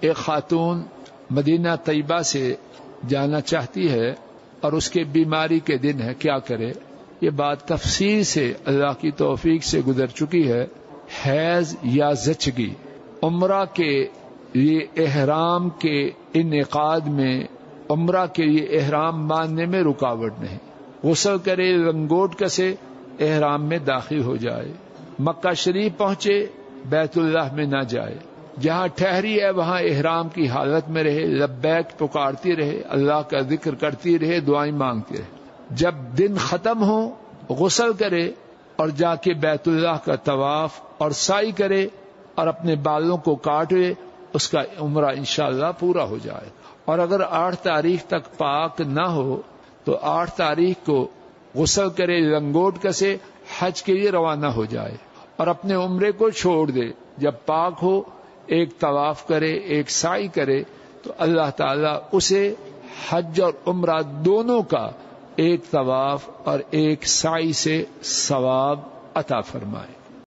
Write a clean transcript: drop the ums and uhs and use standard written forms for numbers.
ایک خاتون مدینہ طیبہ سے جانا چاہتی ہے اور اس کے بیماری کے دن ہے، کیا کرے؟ یہ بات تفصیل سے اللہ کی توفیق سے گزر چکی ہے۔ حیض یا زچگی عمرہ کے یہ احرام کے انعقاد میں، عمرہ کے یہ احرام باندھنے میں رکاوٹ نہیں۔ غسل کرے، لنگوٹ کسے، احرام میں داخل ہو جائے، مکہ شریف پہنچے، بیت اللہ میں نہ جائے، جہاں ٹھہری ہے وہاں احرام کی حالت میں رہے، لبیک پکارتی رہے، اللہ کا ذکر کرتی رہے، دعائیں مانگتی رہے۔ جب دن ختم ہو غسل کرے اور جا کے بیت اللہ کا طواف اور سعی کرے اور اپنے بالوں کو کاٹے، اس کا عمرہ انشاءاللہ پورا ہو جائے۔ اور اگر 8 تاریخ تک پاک نہ ہو تو 8 تاریخ کو غسل کرے، لنگوٹ کسے، حج کے لیے روانہ ہو جائے اور اپنے عمرے کو چھوڑ دے۔ جب پاک ہو ایک طواف کرے، ایک سعی کرے، تو اللہ تعالیٰ اسے حج اور عمرہ دونوں کا ایک طواف اور ایک سعی سے ثواب عطا فرمائے۔